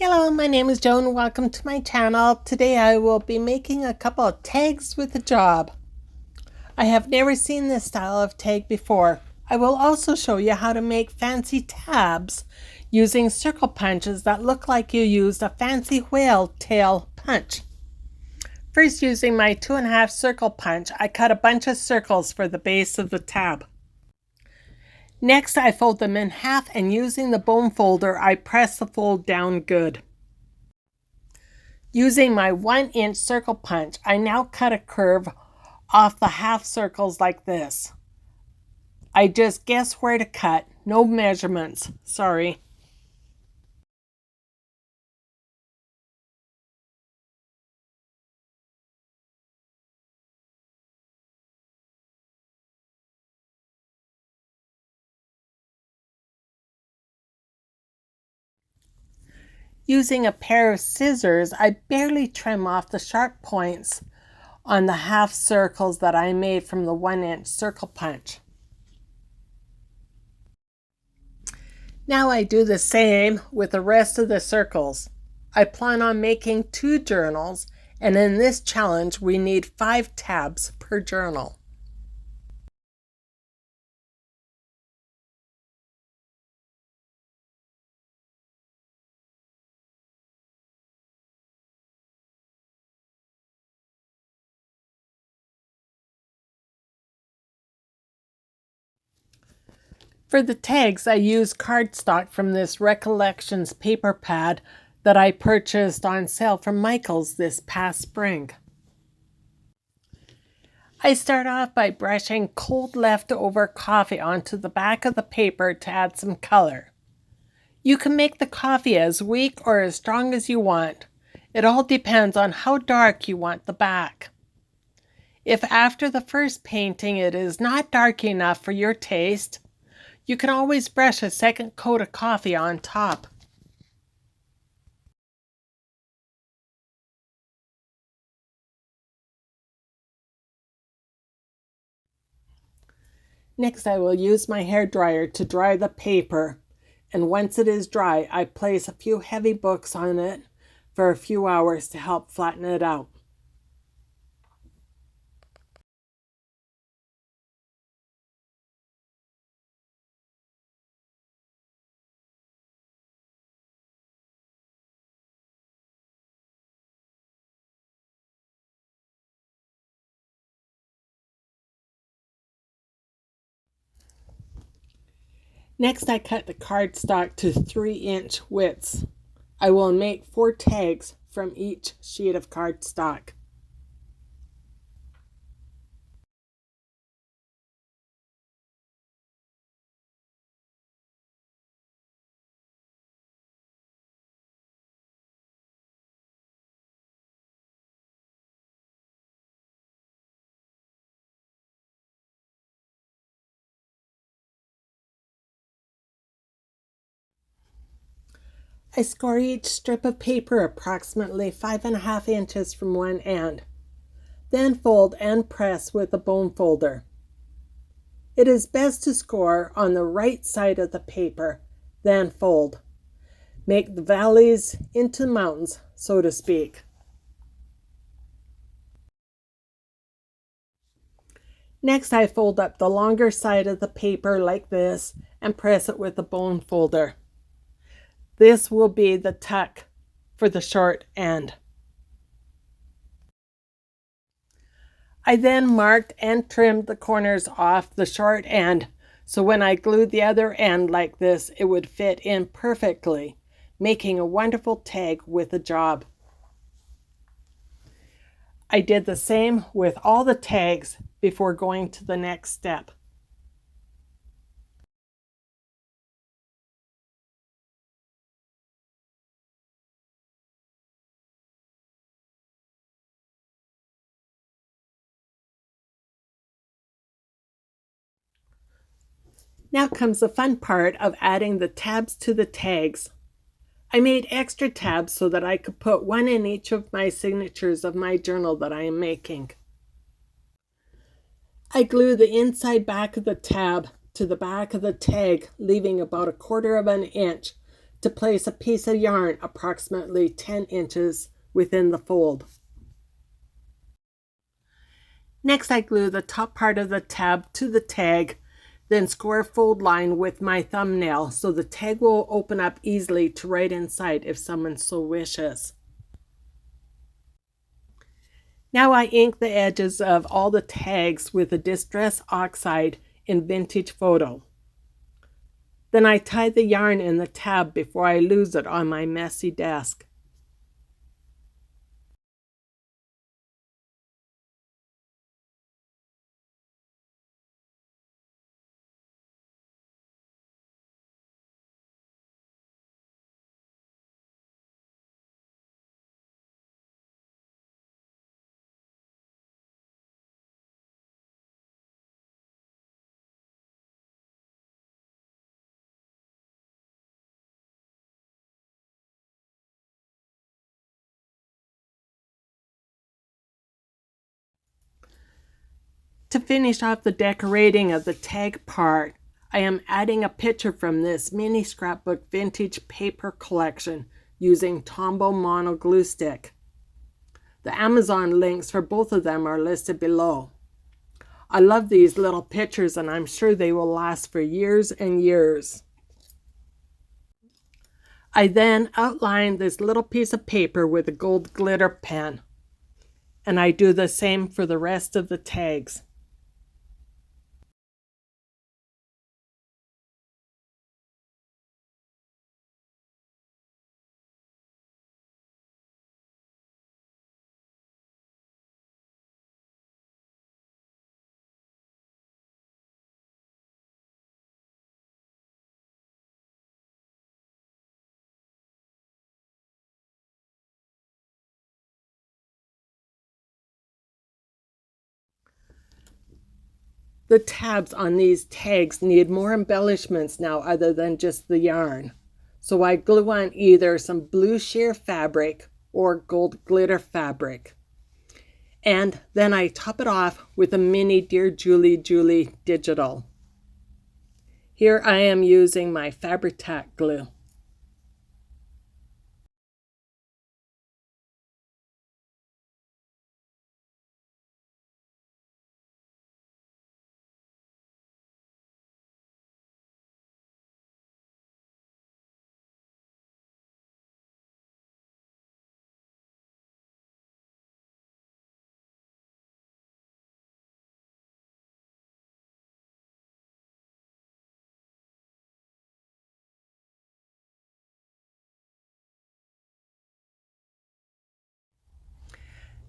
Hello, my name is Joan. Welcome to my channel. Today I will be making a couple of tags with a job. I have never seen this style of tag before. I will also show you how to make fancy tabs using circle punches that look like you used a fancy whale tail punch. First, using my 2.5 circle punch, I cut a bunch of circles for the base of the tab. Next, I fold them in half, and using the bone folder, I press the fold down good. Using my 1-inch circle punch, I now cut a curve off the half circles like this. I just guess where to cut, no measurements, sorry. Using a pair of scissors, I barely trim off the sharp points on the half circles that I made from the 1-inch circle punch. Now I do the same with the rest of the circles. I plan on making 2 journals, and in this challenge we need 5 tabs per journal. For the tags, I use cardstock from this Recollections paper pad that I purchased on sale from Michaels this past spring. I start off by brushing cold leftover coffee onto the back of the paper to add some color. You can make the coffee as weak or as strong as you want. It all depends on how dark you want the back. If after the first painting it is not dark enough for your taste, you can always brush a second coat of coffee on top. Next, I will use my hair dryer to dry the paper, and once it is dry, I place a few heavy books on it for a few hours to help flatten it out. Next, I cut the cardstock to 3-inch widths. I will make 4 tags from each sheet of cardstock. I score each strip of paper approximately 5.5 inches from one end. Then fold and press with a bone folder. It is best to score on the right side of the paper, then fold. Make the valleys into mountains, so to speak. Next, I fold up the longer side of the paper like this and press it with a bone folder. This will be the tuck for the short end. I then marked and trimmed the corners off the short end, so when I glued the other end like this, it would fit in perfectly, making a wonderful tag with a job. I did the same with all the tags before going to the next step. Now comes the fun part of adding the tabs to the tags. I made extra tabs so that I could put one in each of my signatures of my journal that I am making. I glue the inside back of the tab to the back of the tag, leaving about 1/4 of an inch to place a piece of yarn approximately 10 inches within the fold. Next, I glue the top part of the tab to the tag, then score a fold line with my thumbnail so the tag will open up easily to write inside if someone so wishes. Now I ink the edges of all the tags with a Distress Oxide in Vintage Photo. Then I tie the yarn in the tab before I lose it on my messy desk. To finish off the decorating of the tag part, I am adding a picture from this mini scrapbook vintage paper collection using Tombow Mono Glue Stick. The Amazon links for both of them are listed below. I love these little pictures and I'm sure they will last for years and years. I then outline this little piece of paper with a gold glitter pen, and I do the same for the rest of the tags. The tabs on these tags need more embellishments now other than just the yarn. So I glue on either some blue sheer fabric or gold glitter fabric. And then I top it off with a mini Dear Julie Julie digital. Here I am using my Fabri-Tac glue.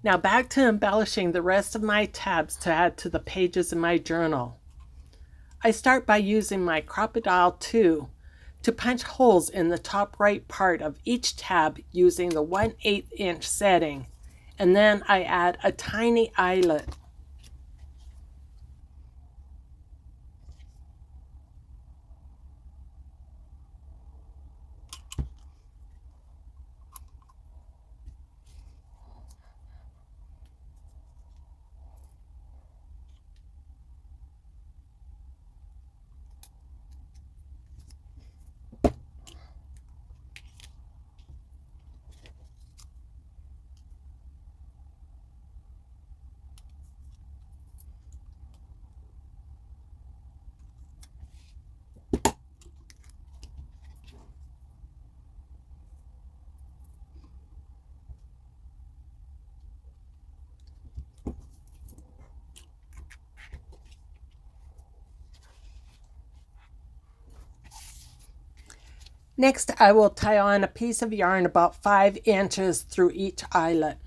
Now back to embellishing the rest of my tabs to add to the pages in my journal. I start by using my Crop-A-Dile 2 to punch holes in the top right part of each tab using the 1/8 inch setting, and then I add a tiny eyelet. Next, I will tie on a piece of yarn about 5 inches through each eyelet.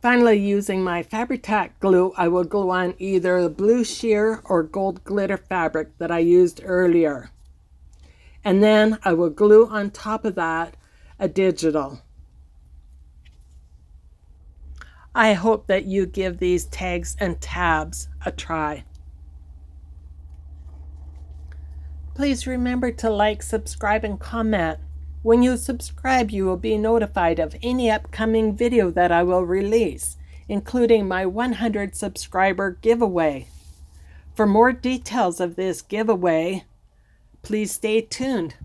Finally, using my Fabri-Tac glue, I will glue on either the blue sheer or gold glitter fabric that I used earlier. And then I will glue on top of that a digital. I hope that you give these tags and tabs a try. Please remember to like, subscribe, and comment. When you subscribe, you will be notified of any upcoming video that I will release, including my 100 subscriber giveaway. For more details of this giveaway, please stay tuned.